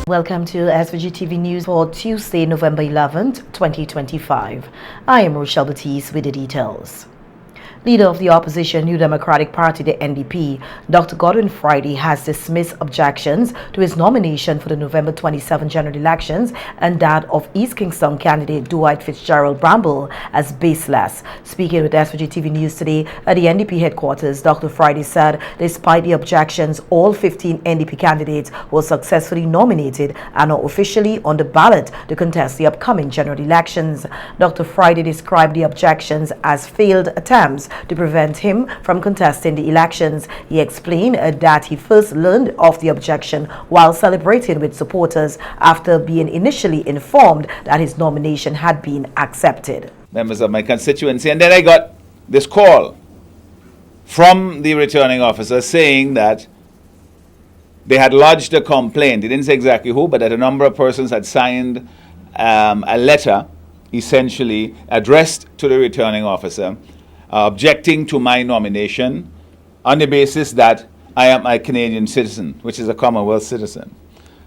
Welcome to SVG-TV News for Tuesday, November 11th, 2025. I am Rochelle Batiste with the details. Leader of the opposition New Democratic Party, the NDP, Dr. Godwin Friday, has dismissed objections to his nomination for the November 27 general elections and that of East Kingston candidate Dwight Fitzgerald Bramble as baseless. Speaking with SVG-TV News today at the NDP headquarters, Dr. Friday said despite the objections, all 15 NDP candidates were successfully nominated and are officially on the ballot to contest the upcoming general elections. Dr. Friday described the objections as failed attempts to prevent him from contesting the elections. He explained that he first learned of the objection while celebrating with supporters after being initially informed that his nomination had been accepted. Members of my constituency, and then I got this call from the returning officer saying that they had lodged a complaint. He didn't say exactly who, but that a number of persons had signed a letter essentially addressed to the returning officer objecting to my nomination on the basis that I am a Canadian citizen, which is a Commonwealth citizen.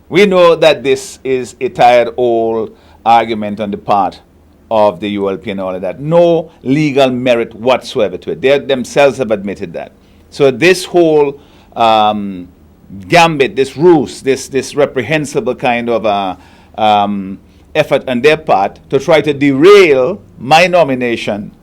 We know that this is a tired old argument on the part of the ULP and all of that. No legal merit whatsoever to it. They themselves have admitted that. So this whole gambit, this ruse, this reprehensible kind of effort on their part to try to derail my nomination,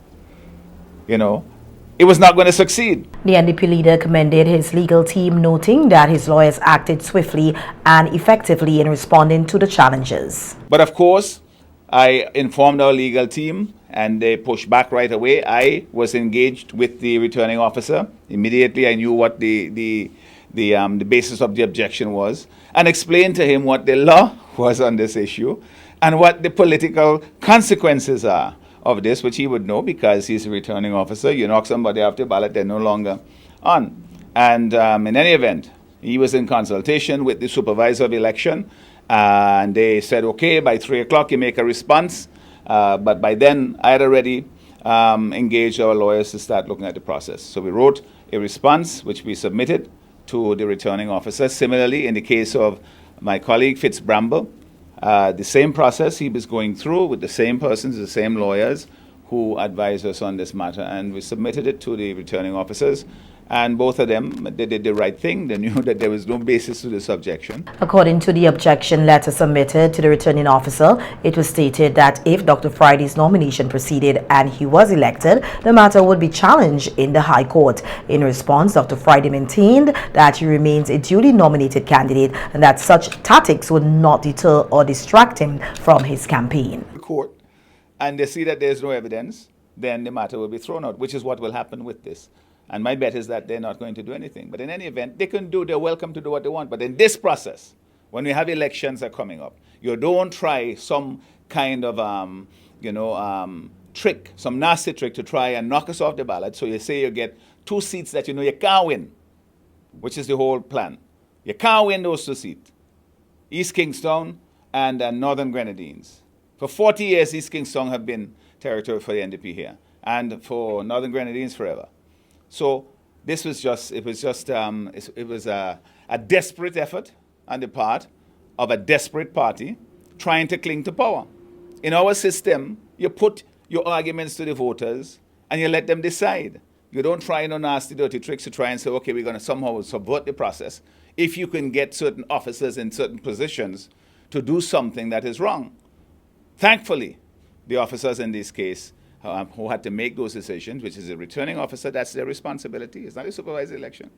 it was not going to succeed. The NDP leader commended his legal team, noting that his lawyers acted swiftly and effectively in responding to the challenges. But of course, I informed our legal team and they pushed back right away. I was engaged with the returning officer. Immediately I knew what the basis of the objection was and explained to him what the law was on this issue and what the political consequences are of this, which he would know because he's a returning officer. You knock somebody off the ballot, they're no longer on. And in any event, he was in consultation with the supervisor of election, and they said, okay, by 3 o'clock you make a response. But by then, I had already engaged our lawyers to start looking at the process. So we wrote a response, which we submitted to the returning officer. Similarly, in the case of my colleague Fitz Bramble, the same process he was going through with the same persons, the same lawyers who advised us on this matter, and we submitted it to the returning officers, and both of them, they did the right thing. They knew that there was no basis to this objection. According to the objection letter submitted to the returning officer, it was stated that if Dr. Friday's nomination proceeded and he was elected, the matter would be challenged in the High Court. In response, Dr. Friday maintained that he remains a duly nominated candidate and that such tactics would not deter or distract him from his campaign. Court, and they see that there's no evidence, then the matter will be thrown out, which is what will happen with this. And my bet is that they're not going to do anything. But in any event, they're welcome to do what they want. But in this process, when we have elections are coming up, you don't try some kind of, trick, some nasty trick to try and knock us off the ballot. So you say you get 2 seats that you know you can't win, which is the whole plan. You can't win those 2 seats, East Kingston and Northern Grenadines. For 40 years, East Kingston have been territory for the NDP here, and for Northern Grenadines forever. So this was it was a desperate effort on the part of a desperate party trying to cling to power. In our system, you put your arguments to the voters and you let them decide. You don't try no nasty, dirty tricks to try and say, okay, we're going to somehow subvert the process if you can get certain officers in certain positions to do something that is wrong. Thankfully, the officers in this case who had to make those decisions, which is a returning officer, that's their responsibility. It's not a supervised election.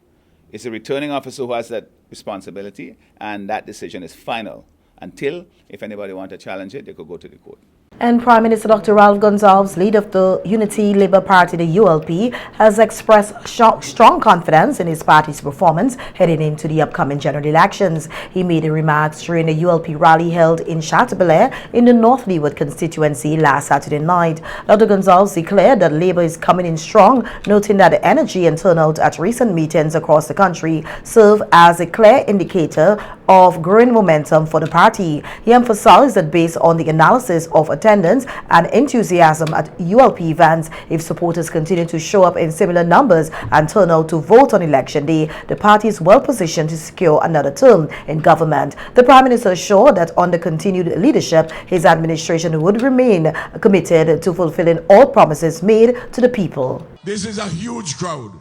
It's a returning officer who has that responsibility, and that decision is final until, if anybody wants to challenge it, they could go to the court. And Prime Minister Dr. Ralph Gonsalves, leader of the Unity Labour Party, the ULP, has expressed strong confidence in his party's performance heading into the upcoming general elections. He made the remarks during a ULP rally held in Chateaubelair in the North Leeward constituency last Saturday night. Dr. Gonsalves declared that Labour is coming in strong, noting that the energy and turnout at recent meetings across the country serve as a clear indicator of growing momentum for the party. He emphasized that based on the analysis of attendance attendance and enthusiasm at ULP events. If supporters continue to show up in similar numbers and turn out to vote on election day, the party is well positioned to secure another term in government. The Prime Minister assured that under continued leadership, his administration would remain committed to fulfilling all promises made to the people. This is a huge crowd.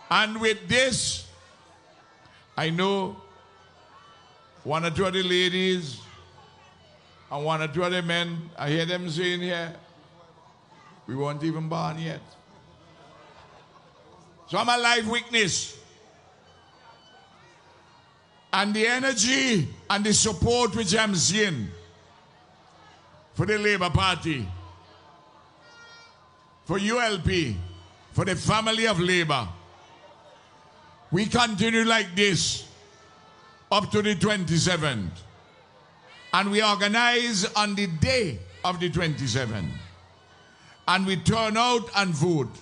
And with this, I know one or two of the ladies and one or two of the men, I hear them saying here, we weren't even born yet. So I'm a live witness. And the energy and the support which I'm seeing for the Labour Party, for ULP, for the family of Labour, we continue like this up to the 27th. And we organize on the day of the 27th. And we turn out and vote.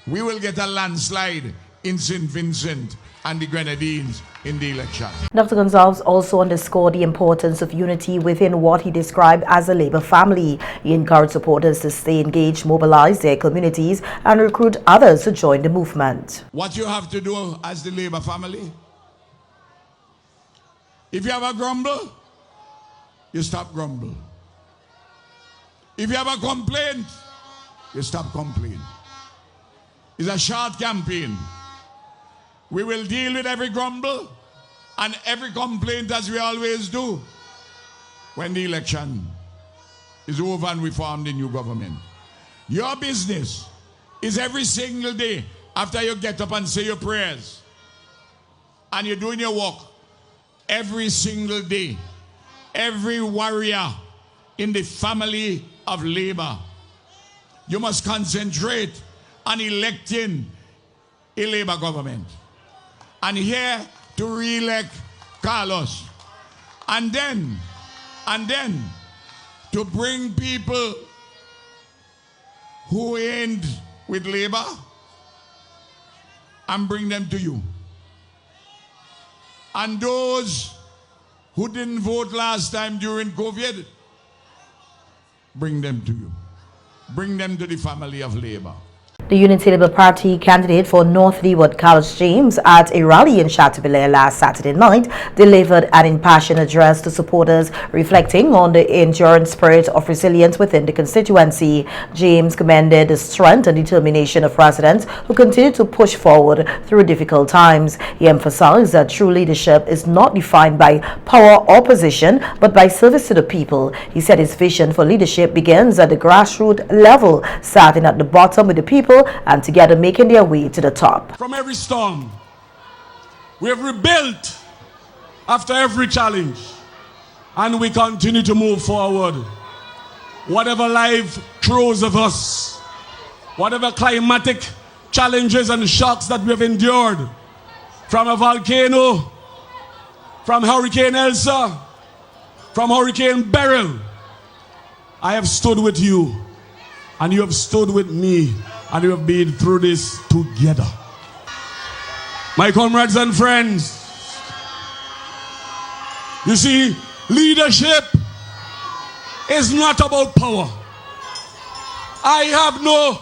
We will get a landslide in St. Vincent and the Grenadines in the election. Dr. Gonzalez also underscored the importance of unity within what he described as a Labour family. He encouraged supporters to stay engaged, mobilize their communities, and recruit others to join the movement. What you have to do as the Labour family, if you have a grumble, you stop grumble. If you have a complaint, you stop complaining. It's a short campaign. We will deal with every grumble and every complaint as we always do when the election is over and we form the new government. Your business is every single day after you get up and say your prayers and you're doing your work, every single day, every warrior in the family of Labour, you must concentrate on electing a Labour government. And here to re-elect Carlos. And then to bring people who ain't with Labour and bring them to you. And those who didn't vote last time during COVID, bring them to you. Bring them to the family of Labour. The Unity Labour Party candidate for North Leeward, Carlos James, at a rally in Chateaubriand last Saturday night, delivered an impassioned address to supporters reflecting on the enduring spirit of resilience within the constituency. James commended the strength and determination of residents who continue to push forward through difficult times. He emphasized that true leadership is not defined by power or position, but by service to the people. He said his vision for leadership begins at the grassroots level, starting at the bottom with the people and together making their way to the top. From every storm, we have rebuilt after every challenge, and we continue to move forward. Whatever life throws at us, whatever climatic challenges and shocks that we have endured, from a volcano, from Hurricane Elsa, from Hurricane Beryl, I have stood with you, and you have stood with me, and we have been through this together. My comrades and friends, you see, leadership is not about power. I have no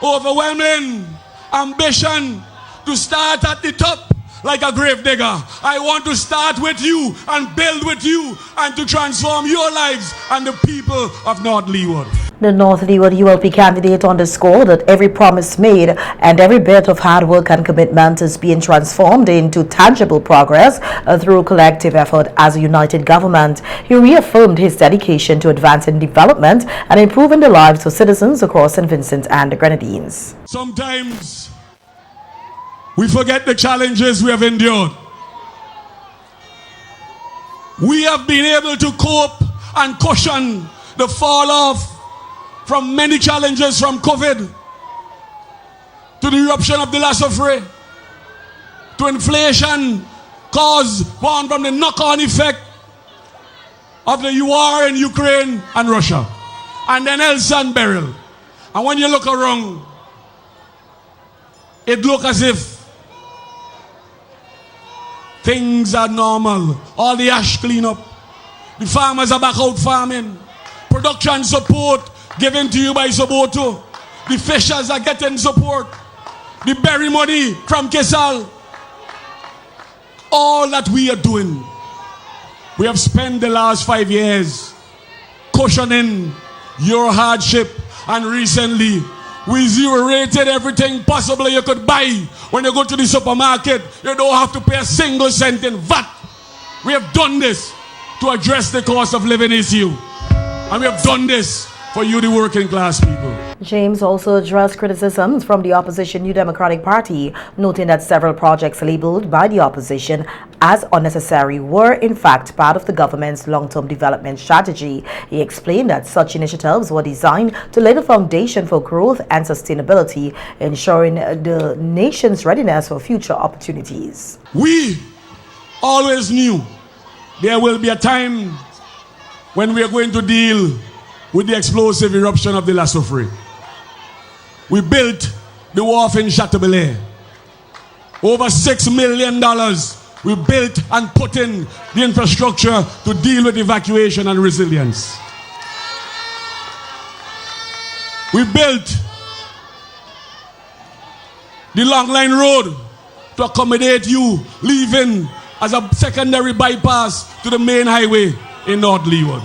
overwhelming ambition to start at the top like a grave digger. I want to start with you and build with you and to transform your lives and the people of North Leeward. The North Leeward ULP candidate underscored that every promise made and every bit of hard work and commitment is being transformed into tangible progress through collective effort as a united government. He reaffirmed his dedication to advancing development and improving the lives of citizens across St. Vincent and the Grenadines. Sometimes we forget the challenges we have endured. We have been able to cope and cushion the fall off from many challenges, from COVID to the eruption of the Lassa Fray to inflation born from the knock-on effect of the war in Ukraine and Russia, and then Elsa and Beryl. And when you look around, it looks as if things are normal. All the ash clean up. The farmers are back out farming. Production support given to you by Soboto. The fishers are getting support. The berry money from Kesal. All that we are doing, we have spent the last 5 years cushioning your hardship, and recently we zero-rated everything possible you could buy. When you go to the supermarket, you don't have to pay a single cent in VAT. We have done this to address the cost of living issue, and we have done this for you, the working class people. James also addressed criticisms from the opposition New Democratic Party, noting that several projects labeled by the opposition as unnecessary were in fact part of the government's long-term development strategy. He explained that such initiatives were designed to lay the foundation for growth and sustainability, ensuring the nation's readiness for future opportunities. We always knew there will be a time when we are going to deal with the explosive eruption of the Lassofre. We built the wharf in Chateaubriand. Over $6 million we built and put in the infrastructure to deal with evacuation and resilience. We built the Long Line Road to accommodate you leaving as a secondary bypass to the main highway in North Leeward.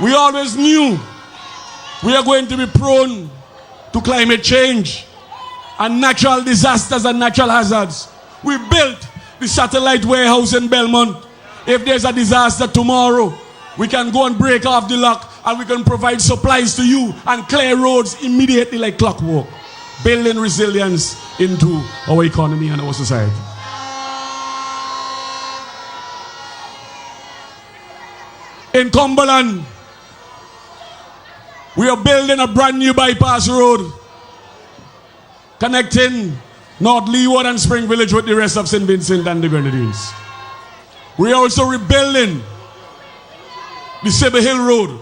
We always knew we are going to be prone to climate change and natural disasters and natural hazards. We built the satellite warehouse in Belmont. If there's a disaster tomorrow, we can go and break off the lock and we can provide supplies to you and clear roads immediately like clockwork, building resilience into our economy and our society. In Cumberland, we are building a brand new bypass road connecting North Leeward and Spring Village with the rest of St. Vincent and the Grenadines. We are also rebuilding the Sabre Hill Road.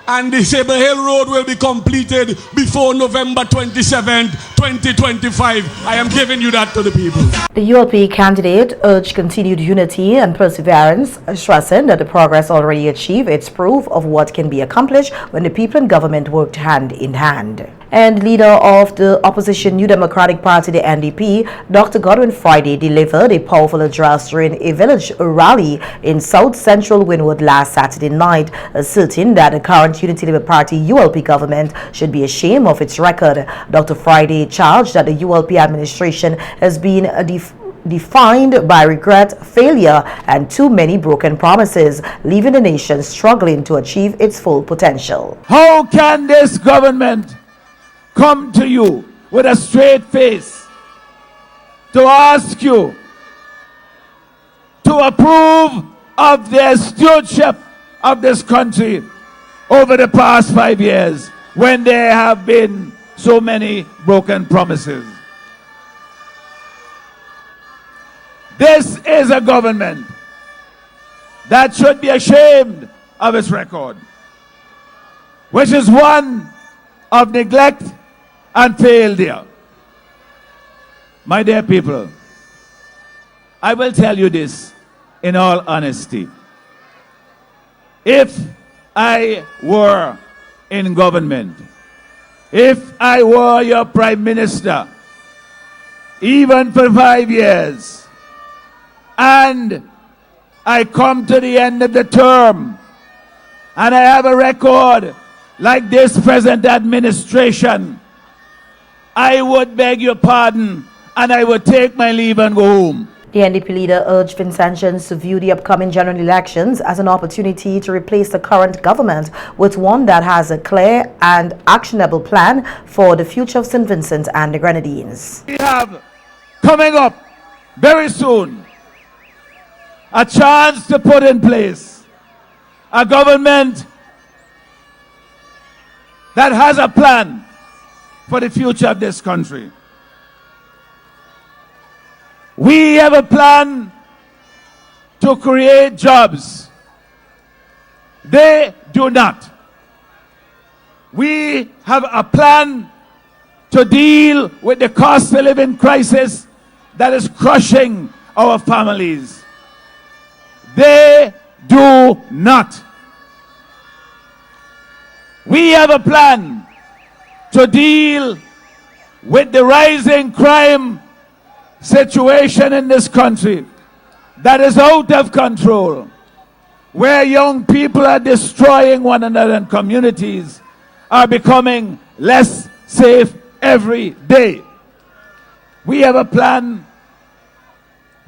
And the Sabre Hill Road will be completed before November 27, 2025. I am giving you that to the people. The ULP candidate urged continued unity and perseverance, stressing that the progress already achieved is proof of what can be accomplished when the people and government worked hand in hand. And leader of the opposition New Democratic Party, the NDP, Dr. Godwin Friday, delivered a powerful address during a village rally in South Central Wynwood last Saturday night, asserting that the current Unity Labour Party ULP government should be ashamed of its record. Dr. Friday charged that the ULP administration has been defined by regret, failure, and too many broken promises, leaving the nation struggling to achieve its full potential. How can this government come to you with a straight face to ask you to approve of their stewardship of this country over the past 5 years when there have been so many broken promises? This is a government that should be ashamed of its record, which is one of neglect and failure. My dear people, I will tell you this in all honesty. If I were in government, if I were your prime minister, even for 5 years, and I come to the end of the term, and I have a record like this present administration, I would beg your pardon and I would take my leave and go home. The NDP leader urged Vincentians to view the upcoming general elections as an opportunity to replace the current government with one that has a clear and actionable plan for the future of St. Vincent and the Grenadines. We have coming up very soon a chance to put in place a government that has a plan for the future of this country. We have a plan to create jobs. They do not. We have a plan to deal with the cost of living crisis that is crushing our families. They do not. We have a plan to deal with the rising crime situation in this country that is out of control, where young people are destroying one another and communities are becoming less safe every day. We have a plan,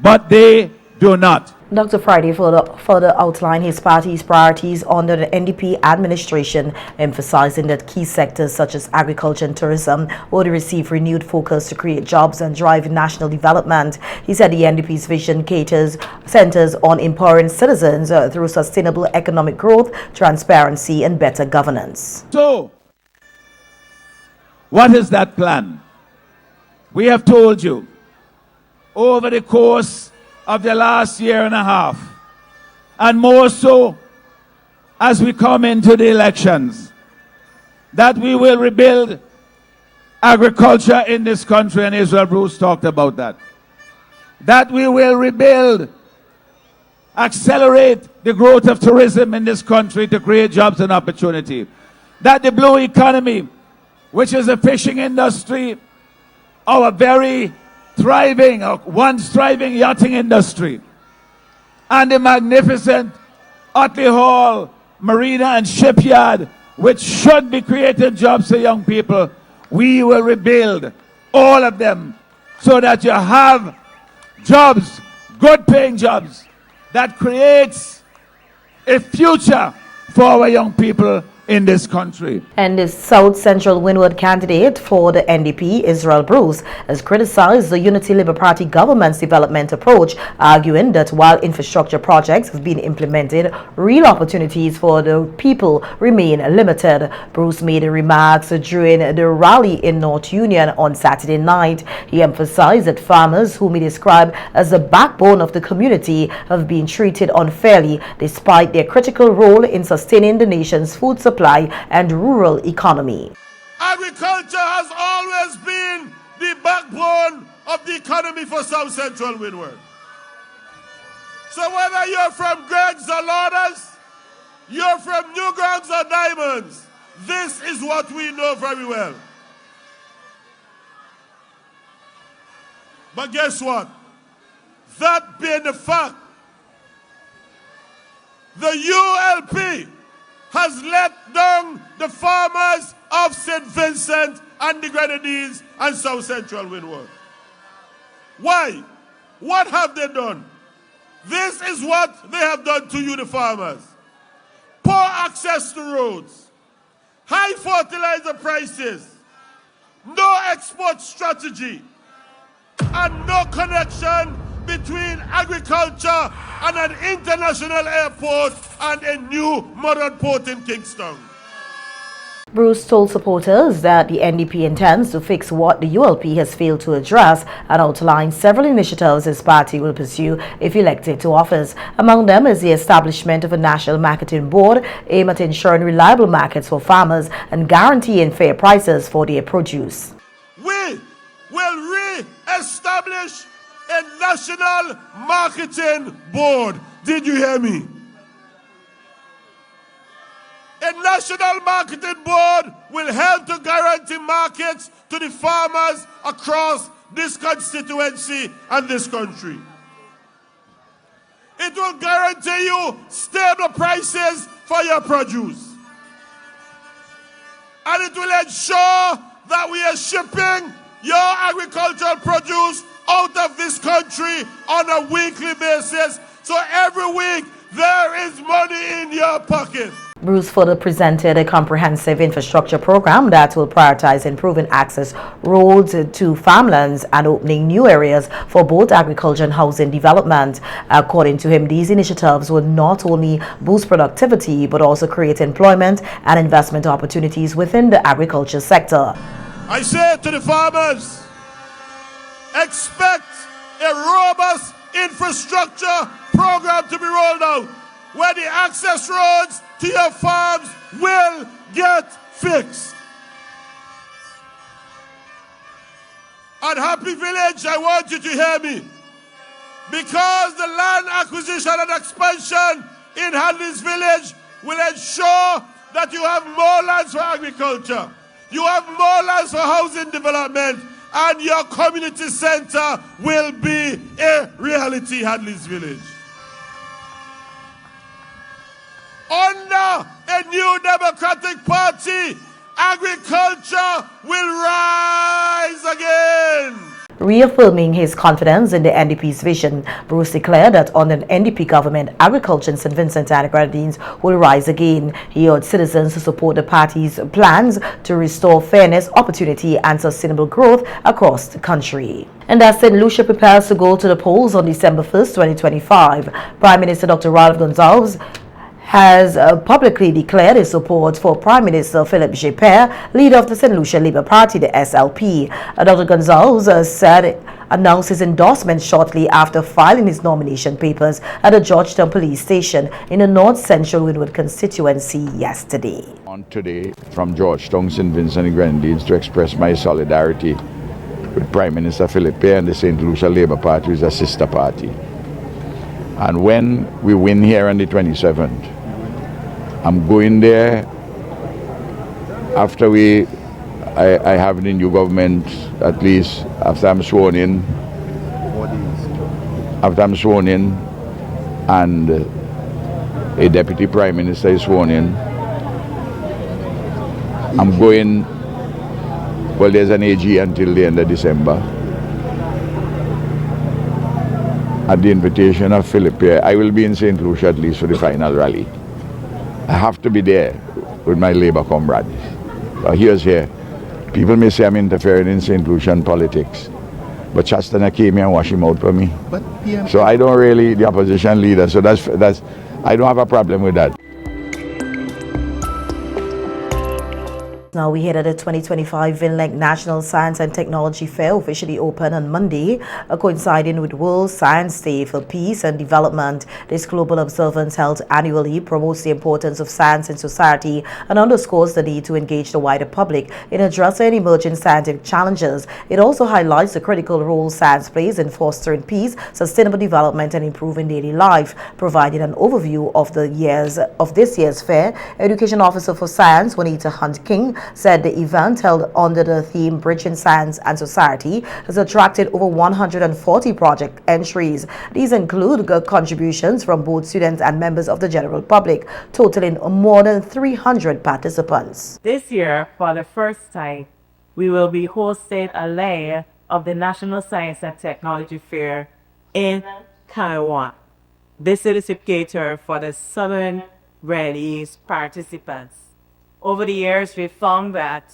but they do not. Dr. Friday further outlined his party's priorities under the NDP administration, emphasizing that key sectors such as agriculture and tourism would receive renewed focus to create jobs and drive national development. He said the NDP's vision centers on empowering citizens through sustainable economic growth, transparency, and better governance. So, what is that plan? We have told you over the course of the last year and a half, and more so as we come into the elections, that we will rebuild agriculture in this country, and Israel Bruce talked about that. That we will rebuild, accelerate the growth of tourism in this country to create jobs and opportunity. That the blue economy, which is a fishing industry, our very thriving, or once thriving yachting industry, and the magnificent Otley Hall Marina and Shipyard, which should be creating jobs for young people, we will rebuild all of them so that you have jobs, good paying jobs, that creates a future for our young people in this country. And the South Central Windward candidate for the NDP, Israel Bruce, has criticized the Unity Labour Party government's development approach, arguing that while infrastructure projects have been implemented, real opportunities for the people remain limited. Bruce made the remarks during the rally in North Union on Saturday night. He emphasized that farmers, whom he described as the backbone of the community, have been treated unfairly despite their critical role in sustaining the nation's food supply and rural economy. Agriculture has always been the backbone of the economy for South Central Windward. So whether you're from Greg's or Lauder's, you're from Newgrounds or Diamonds, this is what we know very well. But guess what? That being the fact, the ULP has let down the farmers of St. Vincent and the Grenadines and South Central Windward. Why? What have they done? This is what they have done to you, the farmers. Poor access to roads, high fertilizer prices, no export strategy, and no connection between agriculture and an international airport and a new modern port in Kingston. Bruce told supporters that the NDP intends to fix what the ULP has failed to address and outlined several initiatives his party will pursue if elected to office. Among them is the establishment of a national marketing board aimed at ensuring reliable markets for farmers and guaranteeing fair prices for their produce. We will re-establish a national marketing board. Did you hear me? A national marketing board will help to guarantee markets to the farmers across this constituency and this country. It will guarantee you stable prices for your produce. And it will ensure that we are shipping your agricultural produce out of this country on a weekly basis. So every week there is money in your pocket. Bruce further presented a comprehensive infrastructure program that will prioritize improving access roads to farmlands and opening new areas for both agriculture and housing development. According to him, these initiatives will not only boost productivity but also create employment and investment opportunities within the agriculture sector. I say to the farmers, expect a robust infrastructure program to be rolled out where the access roads to your farms will get fixed. At Happy Village, I want you to hear me. Because the land acquisition and expansion in Hadley's Village will ensure that you have more lands for agriculture, you have more lands for housing development, and your community center will be a reality, Hadley's Village. Under a new Democratic Party, agriculture will rise again. Reaffirming his confidence in the NDP's vision, Bruce declared that under an NDP government, agriculture in St. Vincent and the Grenadines will rise again. He urged citizens to support the party's plans to restore fairness, opportunity and sustainable growth across the country. And as St. Lucia prepares to go to the polls on December 1st, 2025, Prime Minister Dr. Ralph Gonsalves has publicly declared his support for Prime Minister Philip Japert, leader of the St. Lucia Labour Party, the SLP. Dr. Gonsalves announced his endorsement shortly after filing his nomination papers at the Georgetown Police Station in the North Central Windward constituency yesterday. On today from Georgetown, St. Vincent and Grenadines to express my solidarity with Prime Minister Philip Japert and the St. Lucia Labour Party, which is a sister party. And when we win here on the 27th, I'm going there after I have the new government, at least after I'm sworn in. After I'm sworn in and a deputy prime minister is sworn in, I'm going, well, there's an AG until the end of December. At the invitation of Philip Japert, I will be in St. Lucia at least for the final rally. I have to be there with my Labour comrades. Here's here. People may say I'm interfering in St. Lucian politics, but Chastana came here and washed him out for me. So I don't really, the opposition leader, so that's I don't have a problem with that. Now we hear that the 2025 VinLink National Science and Technology Fair officially opened on Monday, coinciding with World Science Day for Peace and Development. This global observance held annually promotes the importance of science in society and underscores the need to engage the wider public in addressing emerging scientific challenges. It also highlights the critical role science plays in fostering peace, sustainable development and improving daily life. Providing an overview of this year's fair, Education Officer for Science, Juanita Hunt King, said the event held under the theme Bridging Science and Society has attracted over 140 project entries. These include contributions from both students and members of the general public, totaling more than 300 participants. This year, for the first time, we will be hosting a layer of the National Science and Technology Fair in Taiwan. This is to cater for the Southern Grenadines participants. Over the years, we found that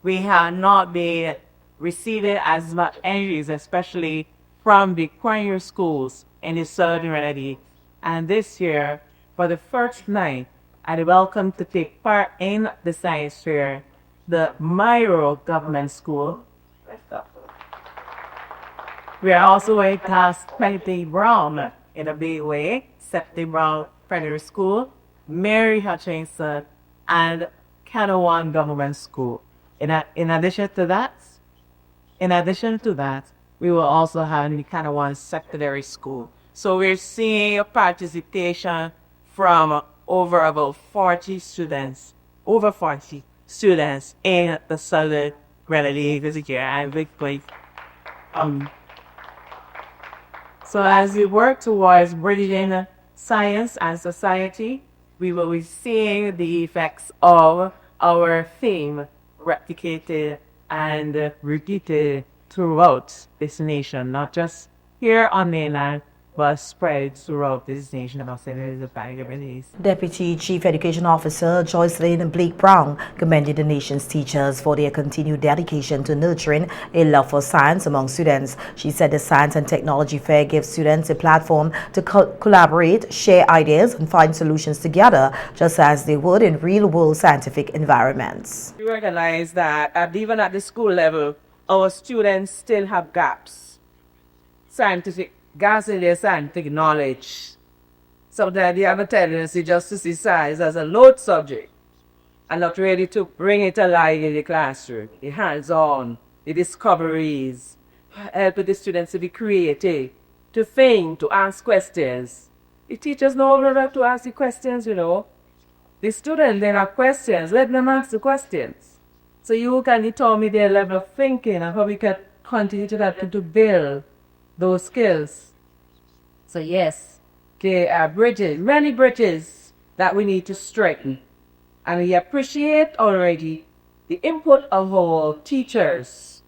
we have not been receiving as much entries, especially from the primary schools in the Southern Grenadines. And this year, for the first night, I welcome to take part in the science fair, the Myro Government School. We are also going to ask Penny Brown in a big way, September Brown Primary School, Mary Hutchinson, and Kanawan Government School. In addition to that, we will also have the Kanawan Secondary School. So we're seeing a participation from over about 40 students, in the Southern Grenadines this year. I'm very pleased. So as we work towards bridging science and society, we will be seeing the effects of our theme replicated and repeated throughout this nation, not just here on mainland, but spread throughout this nation about the Grenadines. Deputy Chief Education Officer Joycelyn Blake Brown commended the nation's teachers for their continued dedication to nurturing a love for science among students. She said the Science and Technology Fair gives students a platform to collaborate, share ideas, and find solutions together, just as they would in real-world scientific environments. We recognize that even at the school level, our students still have gaps in their scientific knowledge. Sometimes they have a tendency just to see science as a load subject and not ready to bring it alive in the classroom. The hands-on, the discoveries, help the students to be creative, to think, to ask questions. The teachers know how to ask the questions, The students, they have questions. Let them ask the questions. So you can determine their level of thinking and how we can continue to build those skills. So yes, there are bridges, many bridges that we need to strengthen. And we appreciate already the input of our teachers.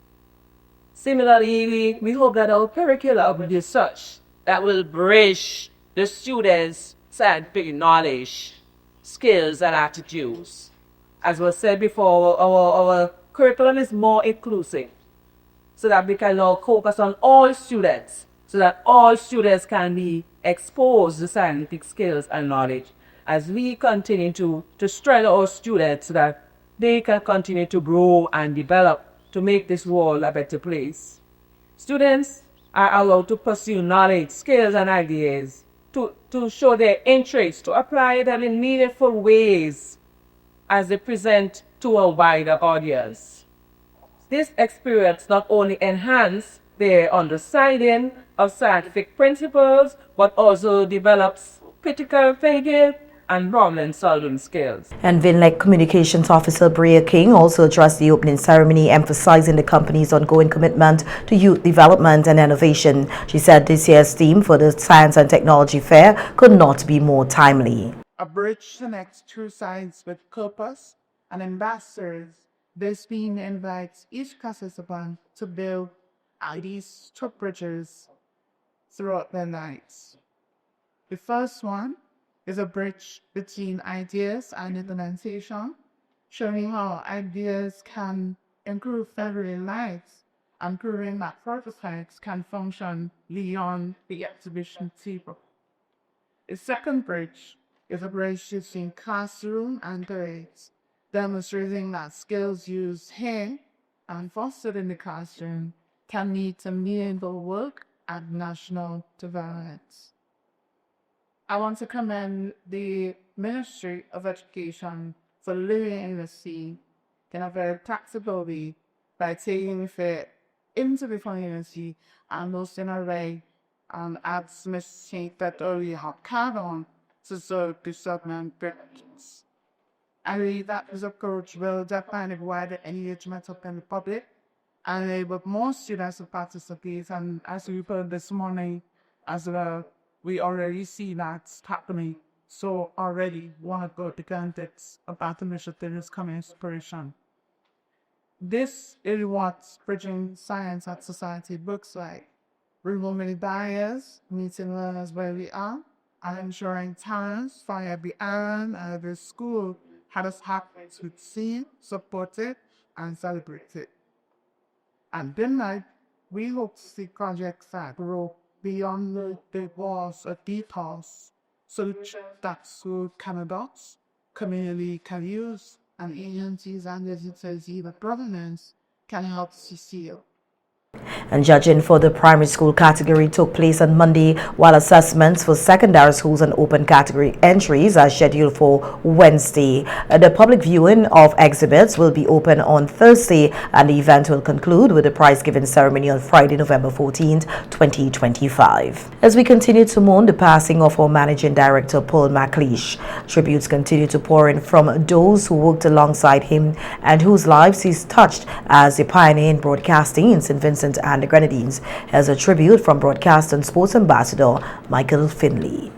Similarly, we hope that our curriculum will be such that will bridge the students' scientific knowledge, skills, and attitudes. As was said before, our curriculum is more inclusive so that we can now focus on all students, so that all students can be exposed to scientific skills and knowledge as we continue to strengthen our students so that they can continue to grow and develop to make this world a better place. Students are allowed to pursue knowledge, skills, and ideas, to show their interest, to apply them in meaningful ways as they present to a wider audience. This experience not only enhances their understanding of scientific principles, but also develops critical thinking and problem-solving skills. And VINLEC Communications Officer Bria King also addressed the opening ceremony, emphasizing the company's ongoing commitment to youth development and innovation. She said this year's theme for the Science and Technology Fair could not be more timely. A bridge connects true science with purpose and ambassadors. This theme invites each participant to build these two bridges throughout their lives. The first one is a bridge between ideas and implementation, showing how ideas can improve everyday lives and proving that prototypes can function beyond the exhibition table. The second bridge is a bridge between classroom and grades, demonstrating that skills used here and fostered in the classroom can lead to meaningful work and national development. I want to commend the Ministry of Education for living in the sea in a very practical way by taking the fair into the community and hosting a way as Ms. Sheikh that already have carried on to serve the segment benefits. I believe that this approach will define a wider engagement of the public and enable more students to participate. And as we heard this morning as well, we already see that happening. So already one of the candidates of that initiative is coming to fruition. This is what bridging science and society looks like. Removing barriers, meeting learners where we are, and ensuring talents via the island and every school had us happy to see, support it, and celebrate it. And then we hope to see projects that grow beyond the walls of details, solutions that school can adopt, community can use, and agencies and visitors, even governments, can help to seal. And judging for the primary school category took place on Monday, while assessments for secondary schools and open category entries are scheduled for Wednesday. The public viewing of exhibits will be open on Thursday, and the event will conclude with the prize-giving ceremony on Friday, November 14th, 2025. As we continue to mourn the passing of our Managing Director, Paul MacLeish, tributes continue to pour in from those who worked alongside him and whose lives he's touched as a pioneer in broadcasting in St. Vincent and the Grenadines. As a tribute from broadcast and sports ambassador Michael Finley.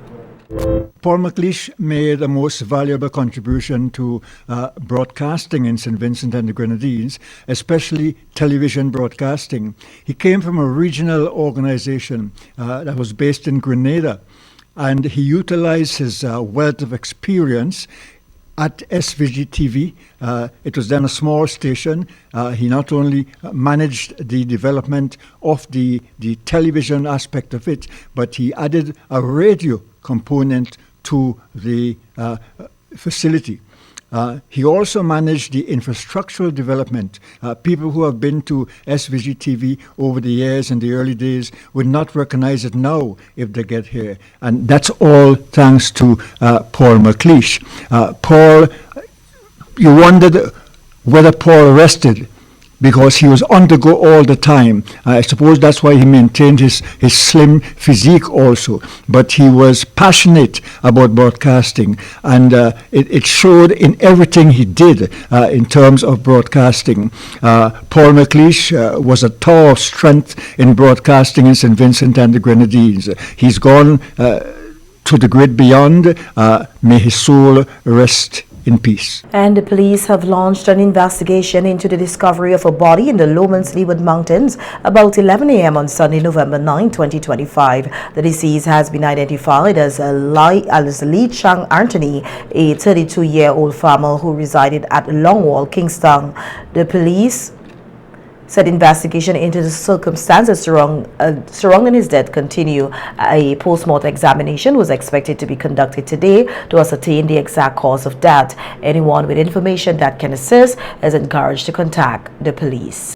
Paul MacLeish made a most valuable contribution to broadcasting in St. Vincent and the Grenadines, especially television broadcasting. He came from a regional organization that was based in Grenada, and he utilized his wealth of experience at SVG-TV. It was then a small station. He not only managed the development of the television aspect of it, but he added a radio component to the facility. He also managed the infrastructural development. People who have been to SVG-TV over the years in the early days would not recognize it now if they get here. And that's all thanks to Paul MacLeish. Paul, you wondered whether Paul rested. because he was on the go all the time. I suppose that's why he maintained his slim physique also. But he was passionate about broadcasting, and it showed in everything he did in terms of broadcasting. Paul MacLeish was a tower of strength in broadcasting in St. Vincent and the Grenadines. He's gone to the great beyond. May his soul rest in peace. And the police have launched an investigation into the discovery of a body in the Lowman's Leeward Mountains about 11 a.m. on Sunday, November 9, 2025. The deceased has been identified as Lee Chang Anthony, a 32-year-old farmer who resided at Longwall, Kingston. The police said investigation into the circumstances surrounding his death continue. A post-mortem examination was expected to be conducted today to ascertain the exact cause of death. Anyone with information that can assist is encouraged to contact the police.